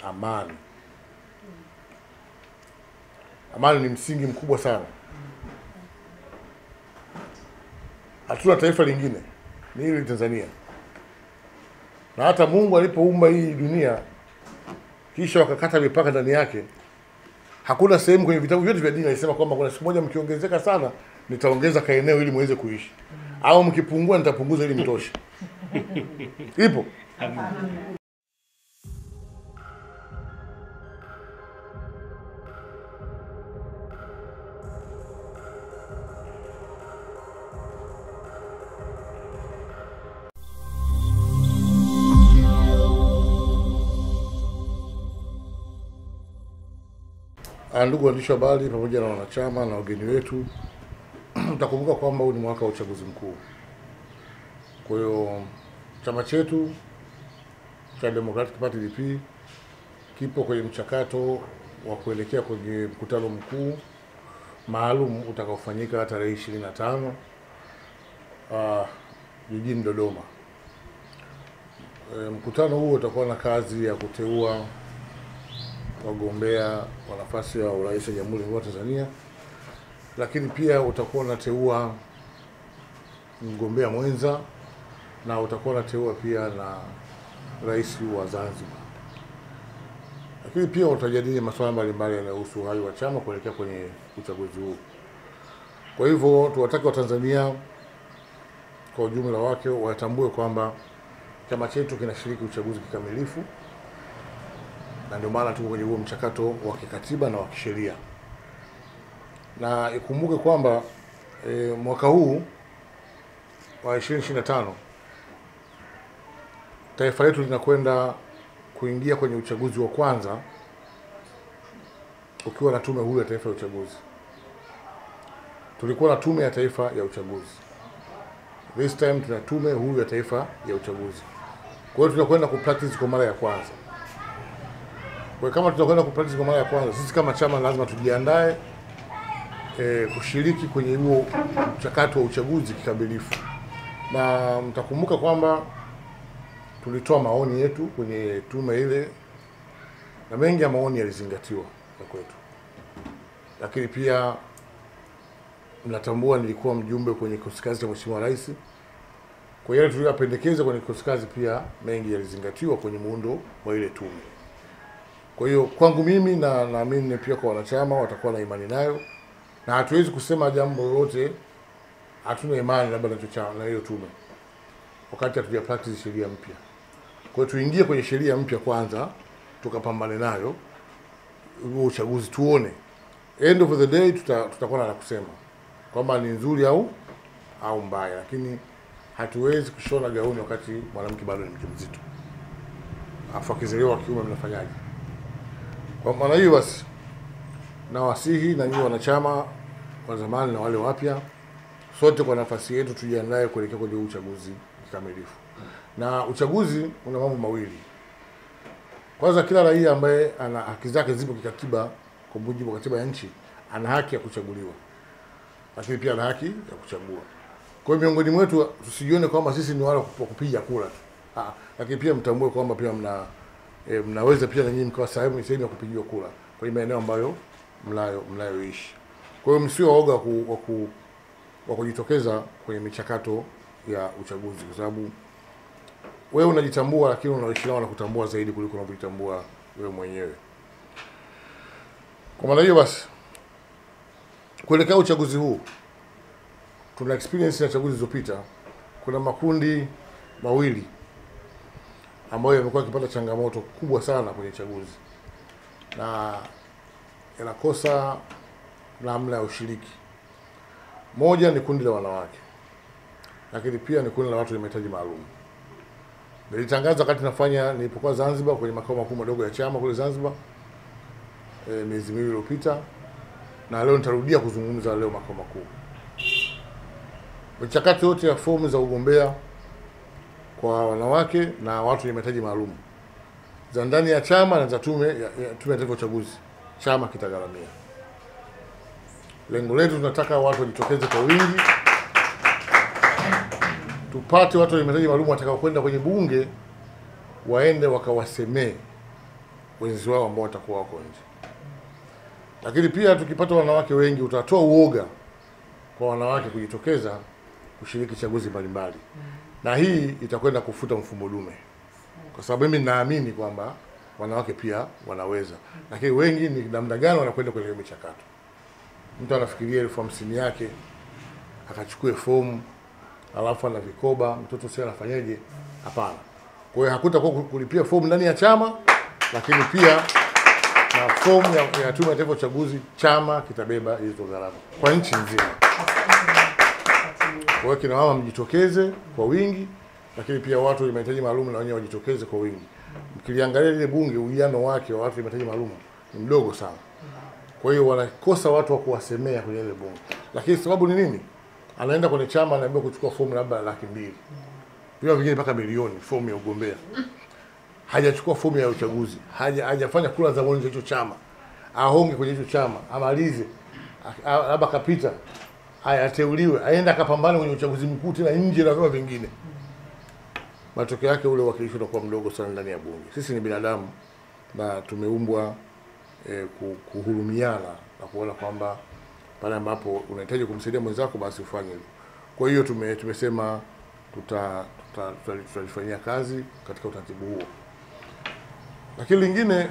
amani. Amani ni msingi mkubwa sana. Hatuna taifa lingine, ni hili Tanzania. Na hata Mungu alipoumba hii dunia kisha wakakata mipaka ndani yake, hakuna sehemu kwenye vitabu vyote vya dini alisema kwamba kuna siku moja mkiongezeka sana nitaongeza kaeneo ili muweze kuishi, au mkipungua nitapunguza ili mtoshe. Ipo. Ndugu waandishi wa habari pamoja na wanachama na wageni wetu, mtakumbuka kwamba huu ni mwaka wa uchaguzi mkuu. Kwa hiyo chama chetu cha Democratic Party DP kipo kwenye mchakato wa kuelekea kwenye mkutano mkuu maalum utakaofanyika tarehe 25 jijini Dodoma. Mkutano huo utakuwa na kazi ya kuteua wagombea wa nafasi ya urais wa Jamhuri ya Tanzania, lakini pia utakuwa unateua mgombea mwenza na utakuwa unateua pia na rais wa Zanzibar. Lakini pia utajadili masuala mbalimbali yanayohusu uhai wa chama kuelekea kwenye uchaguzi huu. Kwa hivyo tuwataka Watanzania kwa ujumla wake watambue kwamba chama chetu kinashiriki uchaguzi kikamilifu, na ndio maana tuko kwenye huo mchakato wa kikatiba na wa kisheria. Na ikumbuke kwamba mwaka huu wa 2025 taifa letu linakwenda kuingia kwenye uchaguzi wa kwanza ukiwa na tume huru ya taifa ya uchaguzi. Tulikuwa na tume ya taifa ya uchaguzi. This time tuna tume huru ya taifa ya uchaguzi. Kwa hiyo tunakwenda kupractice kwa mara ya kwanza. Kwa kama tunakwenda kupractice kwa mara ya kwanza, sisi kama chama lazima tujiandae kushiriki kwenye huo mchakato wa uchaguzi kikamilifu. Na mtakumbuka kwamba tulitoa maoni yetu kwenye tume ile, na mengi ya maoni yalizingatiwa kwa kwetu. Lakini pia mnatambua nilikuwa mjumbe kwenye kikosi kazi cha Mheshimiwa Rais. Kwa hiyo tuliyopendekeza kwenye kikosi kazi pia mengi yalizingatiwa kwenye muundo wa ile tume. Kwa hiyo kwangu mimi na naamini pia kwa wanachama watakuwa na imani nayo, na hatuwezi kusema jambo lolote hatuna imani labda na hiyo tume wakati hatuja practice sheria mpya. Kwa hiyo tuingie kwenye sheria mpya kwanza, tukapambane nayo huo uchaguzi, tuone end of the day tutakuwa na kusema kwamba ni nzuri au mbaya. Lakini hatuwezi kushona gauni wakati mwanamke bado ni mjamzito, afu akizaliwa kiume mnafanyaje? Kwa maana hiyo basi, na wasihi na nyinyi wanachama wa zamani na wale wapya, sote kwa nafasi yetu tujiandae kuelekea kwenye uchaguzi kikamilifu. Na uchaguzi una mambo mawili. Kwanza, kila raia ambaye ana haki zake zipo kikatiba kwa mujibu wa katiba ya nchi ana haki ya kuchaguliwa, lakini pia ana haki ya kuchagua. Kwa hiyo miongoni mwetu tusijione kwamba sisi ni wale wa kupiga kura tu, lakini pia mtambue kwamba pia mnaweza pia na nyinyi mkawa sehemu ya kupigiwa kura kwa maeneo ambayo mnayoishi. Kwa hiyo msio waoga wa kujitokeza kwenye michakato ya uchaguzi, kwa sababu wewe unajitambua, lakini unaishi nao na kutambua zaidi kuliko unavyojitambua wewe mwenyewe. Kwa maana hiyo basi, kuelekea uchaguzi huu tuna experience ya chaguzi zilizopita. Kuna makundi mawili ambayo yamekuwa yakipata changamoto kubwa sana kwenye chaguzi na yanakosa namna ya ushiriki. Moja ni kundi la wanawake, lakini pia ni kundi la watu wenye mahitaji maalum. Nilitangaza wakati nilipokuwa Zanzibar kwenye makao makuu madogo ya chama kule Zanzibar miezi miwili iliyopita, na leo nitarudia kuzungumza leo makao makuu. Michakato yote ya fomu za ugombea kwa wanawake na watu wenye mahitaji maalum za ndani ya chama na za tume ya taifa ya uchaguzi, chama kitagharamia. Lengo letu, tunataka watu wajitokeze kwa wingi, tupate watu wenye mahitaji maalum watakao kwenda kwenye bunge waende wakawasemee wenzi wao ambao watakuwa wako nje. Lakini pia tukipata wanawake wengi, utatoa uoga kwa wanawake kujitokeza kushiriki chaguzi mbalimbali. Na hii itakwenda kufuta mfumo dume. Kwa sababu mimi naamini kwamba wanawake pia wanaweza. Lakini wengi ni namna gani wanakwenda kwenye michakato. Mtu anafikiria 50,000 yake akachukue fomu, alafu ana vikoba, mtoto sasa anafanyaje? Hapana. Kwa hiyo hakutakuwa kulipia fomu ndani ya chama, lakini pia na fomu ya Tume ya Taifa ya Uchaguzi, chama kitabeba hizo gharama kwa nchi nzima. Kwa hiyo kina mama mjitokeze kwa wingi, lakini pia watu wenye mahitaji maalum na wenyewe wajitokeze kwa wingi. Mkiliangalia ile bunge, uwiano wake wa watu wenye mahitaji maalum ni mdogo sana. Kwa hiyo wanakosa watu wa kuwasemea kwenye ile bunge. Lakini sababu ni nini? Anaenda kwenye chama anaambiwa kuchukua fomu labda 200,000. Vile vingine mpaka milioni fomu ya ugombea. Hajachukua fomu ya uchaguzi. Hajafanya kura za maoni za hicho chama. Ahonge kwenye hicho chama, amalize. Labda kapita. Ateuliwe, aenda akapambana kwenye uchaguzi mkuu tena nje na vyama vingine. Matokeo yake ule uwakilishi utakuwa mdogo sana ndani ya bunge. Sisi ni binadamu na tumeumbwa kuhurumiana na kuona kwamba pale ambapo unahitaji kumsaidia mwenzako basi ufanye hivyo. Kwa hiyo tumesema tutalifanyia kazi katika utaratibu huo. Lakini lingine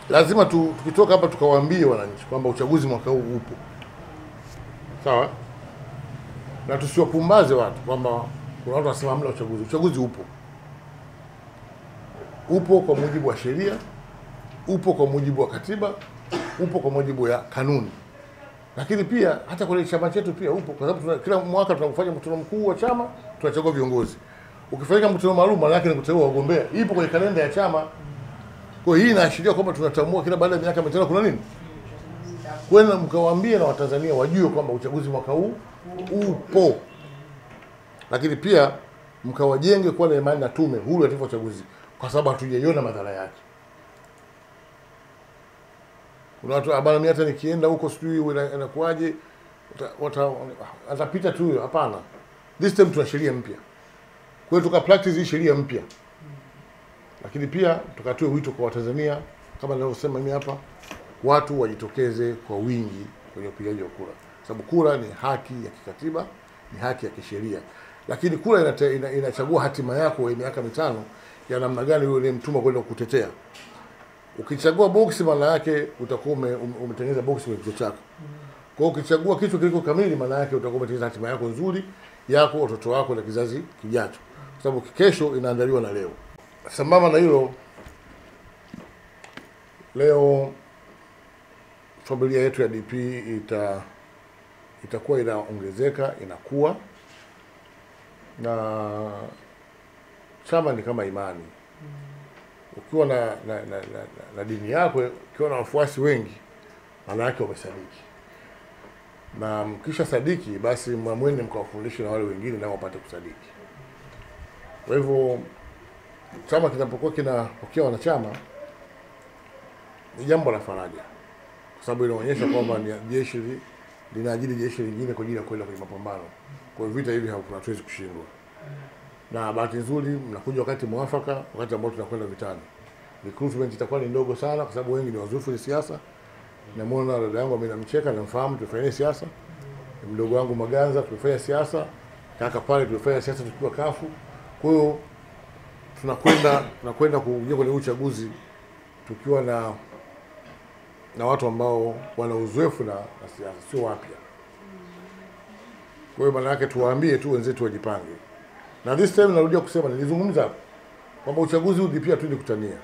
lazima tukitoka hapa tukawaambie wananchi kwamba uchaguzi mwaka huu upo. Sawa? Na tusiwapumbaze watu kwamba kuna watu wanasema hamna uchaguzi. Uchaguzi upo. Upo kwa mujibu wa sheria, upo kwa mujibu wa katiba, upo kwa mujibu ya kanuni. Lakini pia hata kwenye chama chetu pia upo, kwa sababu kila mwaka tunafanya mkutano mkuu wa chama, tunachagua viongozi. Ukifanyika mkutano maalum maana yake ni kuteua wagombea. Ipo kwenye kalenda ya chama. Kwa hiyo hii inaashiria kwamba tunatambua kila baada ya miaka mitano kuna nini? Kwenda mkawaambie na Watanzania wajue kwamba uchaguzi mwaka huu upo. Lakini pia mkawajenge kuwa na imani na Tume Huru ya Taifa ya Uchaguzi, kwa sababu hatujaiona madhara yake. Kuna watu bana, mimi hata nikienda huko sijui inakuaje, atapita tu. Hapana. This time tuna sheria mpya. Kwa hiyo tuka practice hii sheria mpya. Lakini pia tukatoe wito kwa Watanzania kama ninavyosema mimi hapa, watu wajitokeze kwa wingi kwenye upigaji wa kura. Sababu kura ni haki ya kikatiba, ni haki ya kisheria. Lakini kura inachagua hatima yako ya miaka 5 ya namna gani wewe mtuma kwenda kukutetea. Ukichagua box maana yake utakuwa umetengeneza box kwenye kichwa chako. Kwa hiyo ukichagua kichwa kiliko kamili maana yake utakuwa umetengeneza hatima yako nzuri, yako, watoto wako na kizazi kijacho. Kwa sababu kesho inaandaliwa na leo. Sambamba na hilo, leo familia yetu ya DP itakuwa inaongezeka, inakuwa, na chama ni kama imani. Ukiwa na dini yako, ukiwa na wafuasi wengi, maana yake umesadiki. Na mkisha sadiki basi mwamwende mkawafundishe na wale wengine nao wapate kusadiki. Kwa hivyo chama kinapokuwa kinapokea wanachama ni jambo la faraja. Kwa sababu inaonyesha kwamba ni jeshi linaajiri jeshi lingine kwa ajili ya kwenda kwenye mapambano. Kwa vita hivi hatuwezi kushindwa. Na bahati nzuri mnakuja wakati mwafaka, wakati ambao tunakwenda vitani. Recruitment itakuwa ni ndogo sana kwa sababu wengi ni wazoefu wa siasa. Namuona dada yangu amenamcheka, namfahamu, tumefanya siasa. Mdogo wangu Maganza tumefanya siasa. Kaka pale tumefanya siasa tukiwa kafu. Kwa hiyo tunakwenda kuingia kwenye uchaguzi tukiwa na watu ambao wana uzoefu na siasa, sio wapya. Kwa hiyo maana yake tuwaambie tu wenzetu wajipange. Na this time narudia kusema, nilizungumza kwamba uchaguzi huu pia tu nikutania.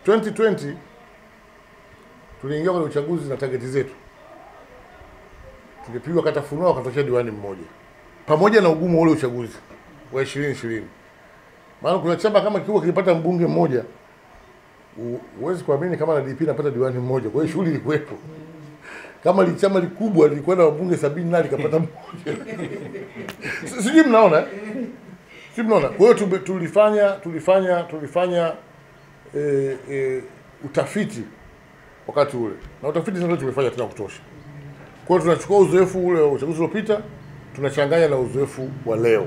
2020 tuliingia kwenye uchaguzi na target zetu. Tulipigwa katafunua wakatokea diwani mmoja. Pamoja na ugumu ule uchaguzi wa 2020. Maana kuna chama kama kiwa kilipata mbunge mmoja, huwezi kuamini kama na DP napata diwani mmoja. Kwa hiyo shughuli ilikuwepo. Kama chama likubwa lilikuwa na wabunge 70 na likapata mmoja. Sijui mnaona? Sijui mnaona? Kwa hiyo tulifanya utafiti wakati ule. Na utafiti sasa tumefanya tena kutosha. Kwa hiyo tunachukua uzoefu ule wa uchaguzi uliopita, tunachanganya na uzoefu wa leo.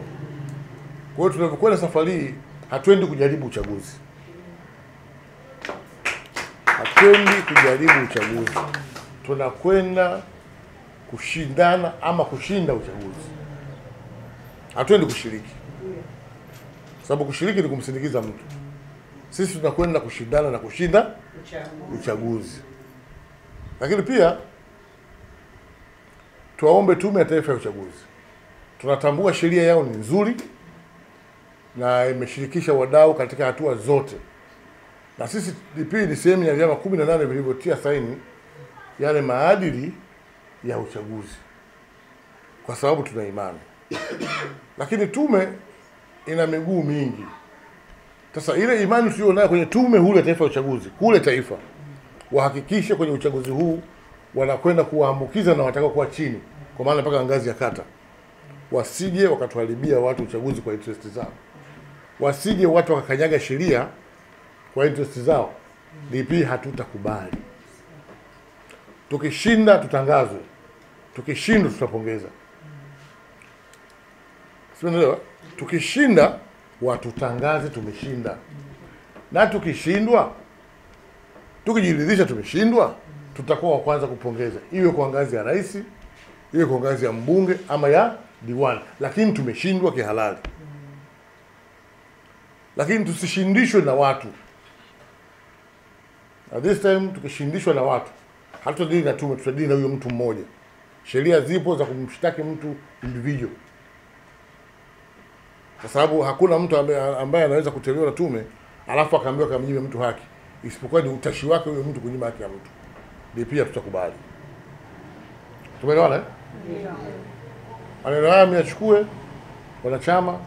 Kwa hiyo tunapokwenda safari hii hatuendi kujaribu uchaguzi. Hatuendi kujaribu uchaguzi. Tunakwenda kushindana ama kushinda uchaguzi. Hatuendi kushiriki. Sababu kushiriki ni kumsindikiza mtu. Sisi tunakwenda kushindana na kushinda uchaguzi. Lakini pia tuwaombe Tume ya Taifa ya Uchaguzi. Tunatambua sheria yao ni nzuri na imeshirikisha wadau katika hatua zote. Na sisi DP ni sehemu ya vyama 18 vilivyotia saini yale maadili ya uchaguzi, kwa sababu tuna imani. Lakini tume ina miguu mingi. Sasa ile imani tulionayo kwenye Tume Huru ya Taifa ya Uchaguzi, kule taifa, wahakikishe kwenye uchaguzi huu wanakwenda kuwaambukiza na watakao kuwa chini, kwa maana mpaka ngazi ya kata. Wasije wakatuharibia watu uchaguzi kwa interest zao. Wasije watu wakakanyaga sheria kwa interest zao. DP hatutakubali. Tukishinda tutangazwe. Tukishindwa tutapongeza. Sielewa? Tukishinda watutangaze tumeshinda. Na tukishindwa, tukijiridhisha tumeshindwa, tutakuwa wa kwanza kupongeza. Iwe kwa ngazi ya rais, iwe kwa ngazi ya mbunge ama ya diwani. Lakini tumeshindwa kihalali. Lakini tusishindishwe na watu. At this time tukishindishwa na watu, hatutadili na tume, tutadili na huyo mtu mmoja. Sheria zipo za kumshtaki mtu individual. Kwa sababu hakuna mtu ambaye anaweza kuteuliwa na tume alafu akaambiwa kamnyime mtu haki, isipokuwa ni utashi wake huyo mtu kunyima haki ya mtu. DP tutakubali. Tumeelewana eh? Ndio. Maneno haya mniachukue wanachama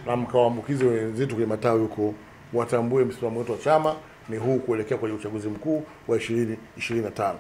na mkawaambukize wenzetu kwenye matawi huko, watambue msimamo wetu wa chama ni huu kuelekea kwenye uchaguzi mkuu wa 2025.